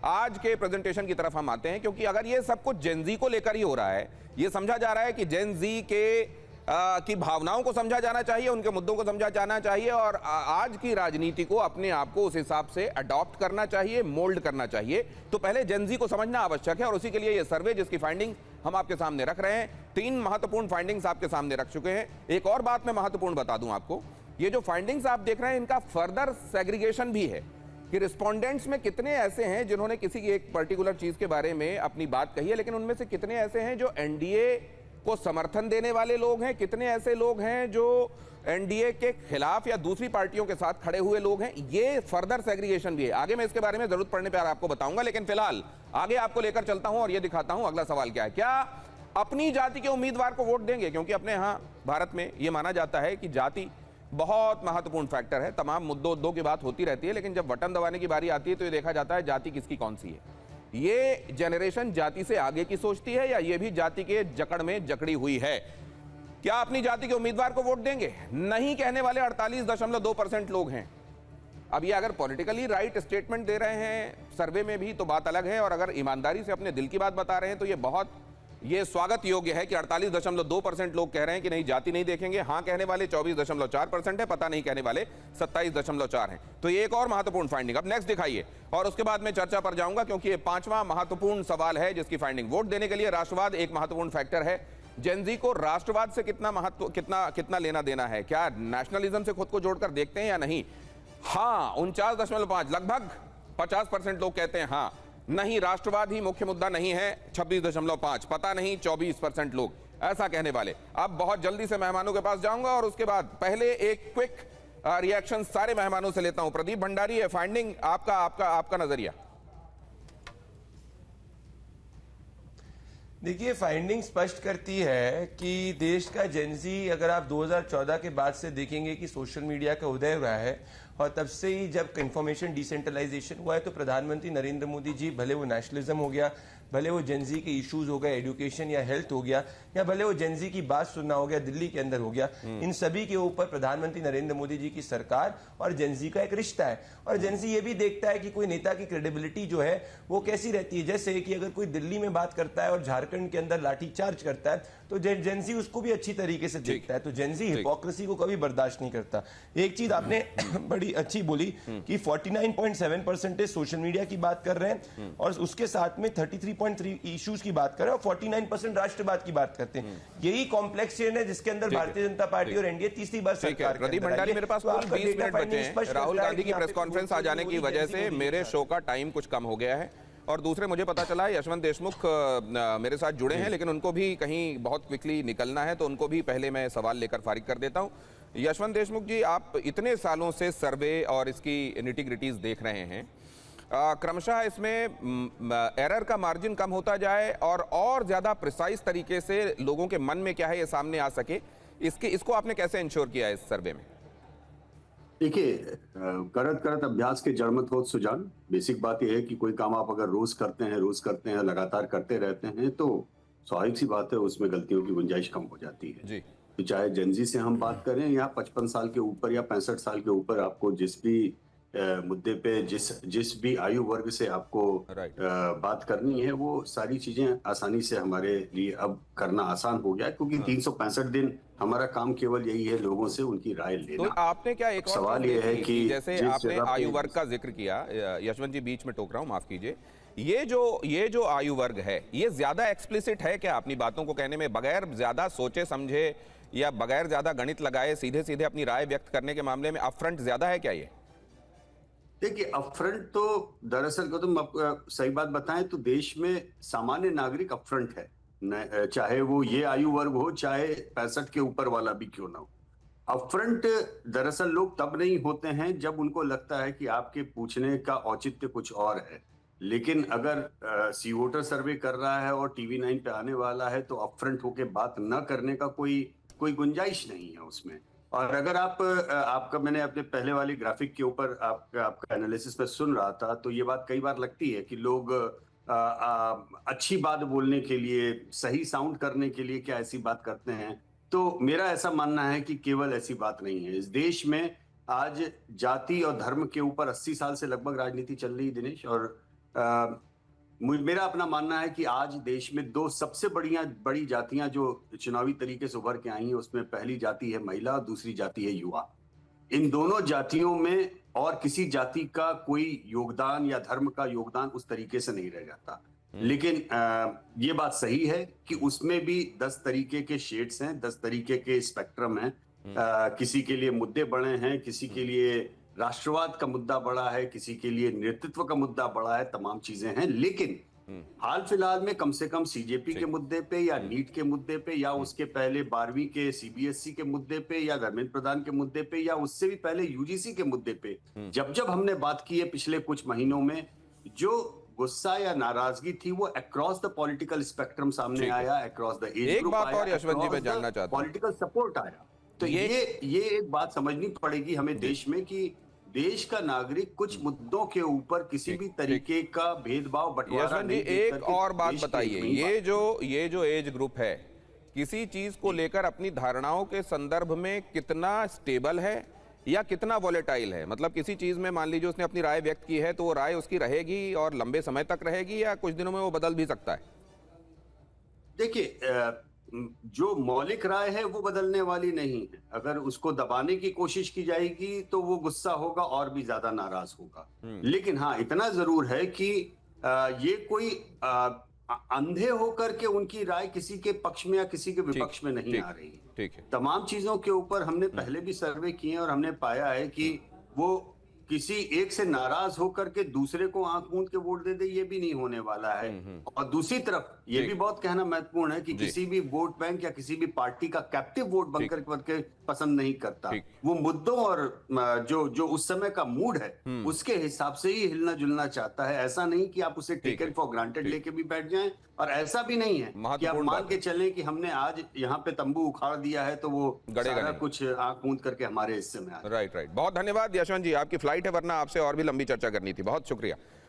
आज के प्रेजेंटेशन की तरफ हम आते हैं, क्योंकि अगर ये सब कुछ जेन जी को लेकर ही हो रहा है, ये समझा जा रहा है कि जेन जी की भावनाओं को समझा जाना चाहिए, उनके मुद्दों को समझा जाना चाहिए और आज की राजनीति को अपने आप को उस हिसाब से अडॉप्ट करना चाहिए, मोल्ड करना चाहिए। तो पहले जेन जी को समझना आवश्यक है और उसी के लिए ये सर्वे जिसकी फाइंडिंग हम आपके सामने रख रहे हैं, 3 महत्वपूर्ण फाइंडिंग्स आपके सामने रख चुके हैं। एक और बात मैं महत्वपूर्ण बता दूं आपको, ये जो फाइंडिंग्स आप देख रहे हैं इनका फर्दर सेग्रीगेशन भी है कि रिस्पोंडेंट्स में कितने ऐसे हैं जिन्होंने किसी एक पर्टिकुलर चीज के बारे में अपनी बात कही है, लेकिन उनमें से कितने ऐसे हैं जो एनडीए को समर्थन देने वाले लोग हैं, कितने ऐसे लोग हैं जो एनडीए के खिलाफ या दूसरी पार्टियों के साथ खड़े हुए लोग हैं। ये फर्दर सेग्रीगेशन भी है। आगे मैं इसके बारे में जरूरत पड़ने पर आपको बताऊंगा, लेकिन फिलहाल आगे आपको लेकर चलता हूं और यह दिखाता हूं अगला सवाल क्या है। क्या अपनी जाति के उम्मीदवार को वोट देंगे? क्योंकि अपने यहां भारत में यह माना जाता है कि जाति बहुत महत्वपूर्ण फैक्टर है। तमाम मुद्दों की बात होती रहती है, लेकिन जब बटन दबाने की बारी आती है तो ये देखा जाता है जाति किसकी कौन सी है। ये जनरेशन जाति से आगे की सोचती है या ये भी जाति के जकड़ में जकड़ी हुई है? क्या अपनी जाति के उम्मीदवार को वोट देंगे? नहीं कहने वाले 48.2% लोग हैं। अब ये अगर पॉलिटिकली राइट स्टेटमेंट दे रहे हैं सर्वे में भी तो बात अलग है, और अगर ईमानदारी से अपने दिल की बात बता रहे हैं तो ये स्वागत योग्य है कि 48.2% लोग कह रहे हैं कि नहीं, जाति नहीं देखेंगे। हाँ कहने वाले 24.4% है, पता नहीं कहने वाले 27.4 हैं। तो ये एक और महत्वपूर्ण फाइंडिंग। अब नेक्स्ट दिखाइए और उसके बाद मैं चर्चा पर जाऊंगा, क्योंकि ये 5वां महत्वपूर्ण सवाल है जिसकी फाइंडिंग। वोट देने के लिए राष्ट्रवाद एक महत्वपूर्ण फैक्टर है। जेन जी को राष्ट्रवाद से कितना लेना देना है? क्या नेशनलिज्म से खुद को जोड़कर देखते हैं या नहीं? हाँ 49.5, लगभग 50% लोग कहते हैं हाँ। नहीं, राष्ट्रवाद ही मुख्य मुद्दा नहीं है 26.5, पता नहीं 24% लोग ऐसा कहने वाले। अब बहुत जल्दी से मेहमानों के पास जाऊंगा और उसके बाद पहले एक क्विक रिएक्शन सारे मेहमानों से लेता हूं। प्रदीप भंडारी, फाइंडिंग आपका नजरिया। देखिए, फाइंडिंग स्पष्ट करती है कि देश का जेनजी, अगर आप 2014 के बाद से देखेंगे कि सोशल मीडिया का उदय हुआ है और तब से ही जब इंफॉर्मेशन डिसेंट्रलाइजेशन हुआ है तो प्रधानमंत्री नरेंद्र मोदी जी, भले वो नेशनलिज्म हो गया, भले वो जेनजी के इश्यूज हो गए, एजुकेशन या हेल्थ हो गया, या भले वो जेनजी की बात सुनना हो गया दिल्ली के अंदर हो गया, इन सभी के ऊपर प्रधानमंत्री नरेंद्र मोदी जी की सरकार और जेनजी का एक रिश्ता है। और जेनजी ये भी देखता है कि कोई नेता की क्रेडिबिलिटी जो है वो कैसी रहती है। जैसे कि अगर कोई दिल्ली में बात करता है और झारखंड के अंदर लाठीचार्ज करता है तो जेनजी उसको भी अच्छी तरीके से देखता है। तो जेनजी हिपोक्रेसी को कभी बर्दाश्त नहीं करता। एक चीज आपने बड़ी अच्छी बोली कि 49.7% सोशल मीडिया की बात कर रहे हैं और उसके साथ में 33.3 इश्यूज की बात कर रहे हैं और 49% राष्ट्रवाद की बात करते हैं। यही कॉम्प्लेक्स चेन है जिसके अंदर भारतीय जनता पार्टी और एनडीए तीसरी बार सरकार। प्रदीप भंडारी, मेरे पास 20 मिनट बचे हैं। राहुल गांधी की प्रेस कॉन्फ्रेंस आ जाने की वजह से मेरे शो का टाइम कुछ कम हो गया है, और दूसरे मुझे पता चला यशवंत देशमुख मेरे साथ जुड़े हैं, लेकिन उनको भी कहीं बहुत क्विकली निकलना है, तो उनको भी पहले मैं सवाल लेकर फारिग कर देता हूं। यशवंत देशमुख जी, आप इतने सालों से सर्वे और इसकी निटी-ग्रिटीज देख रहे हैं, क्रमशः इसमें एरर का मार्जिन कम होता जाए और ज्यादा प्रिसाइज तरीके से लोगों के मन में क्या है ये सामने आ सके, इसको आपने कैसे इंश्योर किया है इस सर्वे में? देखिए, करत अभ्यास के जड़मत होत सुजान। बेसिक बात यह है कि कोई काम आप अगर रोज करते हैं, लगातार करते रहते हैं, तो स्वाभाविक सी बात है उसमें गलतियों की गुंजाइश कम हो जाती है जी। तो चाहे जेनजी से हम बात करें या 55 साल के ऊपर या 65 साल के ऊपर, आपको जिस भी मुद्दे पे जिस भी आयु वर्ग से आपको बात करनी है, वो सारी चीजें आसानी से हमारे लिए अब करना आसान हो गया है, क्योंकि 365 दिन हमारा काम केवल यही है लोगों से उनकी राय लेना। तो आपने क्या एक और सवाल ये है कि जैसे आपने आयु वर्ग का जिक्र किया, यशवंत जी बीच में टोक रहा हूं, माफ कीजिए, ये जो आयु वर्ग है ये ज्यादा एक्सप्लिसिट है क्या अपनी बातों को कहने में, बगैर ज्यादा सोचे समझे या बगैर ज्यादा गणित लगाए सीधे सीधे अपनी राय व्यक्त करने के मामले में अपफ्रंट ज्यादा है क्या? ये देखिए, अपफ्रंट तो दरअसल को तुम सही बात बताएं तो देश में सामान्य नागरिक अपफ्रंट है, चाहे वो ये आयु वर्ग हो, चाहे 65 के ऊपर वाला भी क्यों ना हो। अपफ्रंट दरअसल लोग तब नहीं होते हैं जब उनको लगता है कि आपके पूछने का औचित्य कुछ और है। लेकिन अगर सी वोटर सर्वे कर रहा है और टीवी 9 पे आने वाला है, तो अपफ्रंट होके बात न करने का कोई गुंजाइश नहीं है उसमें। और अगर आपका मैंने अपने पहले वाली ग्राफिक के ऊपर आपका एनालिसिस में सुन रहा था, तो ये बात कई बार लगती है कि लोग अच्छी बात बोलने के लिए, सही साउंड करने के लिए क्या ऐसी बात करते हैं। तो मेरा ऐसा मानना है कि केवल ऐसी बात नहीं है। इस देश में आज जाति और धर्म के ऊपर 80 साल से लगभग राजनीति चल रही, दिनेश, और मेरा अपना मानना है कि आज देश में दो सबसे बड़ी जातियां जो चुनावी तरीके से उभर के आई हैं, उसमें पहली जाति है महिला और दूसरी जाति है युवा। इन दोनों जातियों में और किसी जाति का कोई योगदान या धर्म का योगदान उस तरीके से नहीं रह जाता। लेकिन ये बात सही है कि उसमें भी 10 तरीके के शेड्स हैं, 10 तरीके के स्पेक्ट्रम हैं। किसी के लिए मुद्दे बड़े हैं, किसी के लिए राष्ट्रवाद का मुद्दा बड़ा है, किसी के लिए नेतृत्व का मुद्दा बड़ा है, तमाम चीजें हैं। लेकिन हाल फिलहाल में कम से कम सीजेपी के मुद्दे पे या नीट के मुद्दे पे या उसके पहले 12वीं के सीबीएसई के मुद्दे पे या धर्मेंद्र प्रधान के मुद्दे पे या उससे भी पहले यूजीसी के मुद्दे पे जब हमने बात की है पिछले कुछ महीनों में, जो गुस्सा या नाराजगी थी वो अक्रॉस द पॉलिटिकल स्पेक्ट्रम सामने आया, अक्रॉस द एज एक ग्रुप बात आया, और यशवंत जी मैं across जानना the चाहता हूं। पॉलिटिकल सपोर्ट आया। तो ये एक बात समझनी पड़ेगी हमें देश में कि देश का नागरिक कुछ मुद्दों के ऊपर किसी भी तरीके का भेदभाव बंटवारा यशवंत जी नहीं देख एक करके और बात देश की बताइए, एक ये जो एज ग्रुप है किसी चीज को लेकर अपनी धारणाओं के संदर्भ में कितना स्टेबल है या कितना वॉलेटाइल है? मतलब किसी चीज में मान लीजिए उसने अपनी राय व्यक्त की है तो वो राय उसकी रहेगी और लंबे समय तक रहेगी या कुछ दिनों में वो बदल भी सकता है? देखिए, जो मौलिक राय है वो बदलने वाली नहीं है। अगर उसको दबाने की कोशिश की जाएगी तो वो गुस्सा होगा और भी ज्यादा नाराज होगा। लेकिन हाँ, इतना जरूर है कि ये कोई अंधे होकर के उनकी राय किसी के पक्ष में या किसी के विपक्ष में नहीं आ रही है। ठीक है। तमाम चीजों के ऊपर हमने पहले भी सर्वे किए हैं और हमने पाया है कि वो किसी एक से नाराज होकर के दूसरे को आंख मूंद के वोट दे दे, ये भी नहीं होने वाला है। और दूसरी तरफ ये भी बहुत कहना महत्वपूर्ण है कि किसी भी वोट बैंक या किसी भी पार्टी का कैप्टिव वोट बनकर के पसंद नहीं करता। वो मुद्दों और जो उस समय का मूड है उसके हिसाब से ही हिलना जुलना चाहता है। ऐसा नहीं कि आप उसे टेकन फॉर ग्रांटेड लेके भी बैठ जाएं, और ऐसा भी नहीं है कि आप मान के चलें कि हमने आज यहाँ पे तंबू उखाड़ दिया है तो वो सारा कुछ आंख मूंद करके हमारे हिस्से में आ। राइट। बहुत धन्यवाद यशवंत जी, आपकी फ्लाइट है वरना आपसे और भी लंबी चर्चा करनी थी। बहुत शुक्रिया।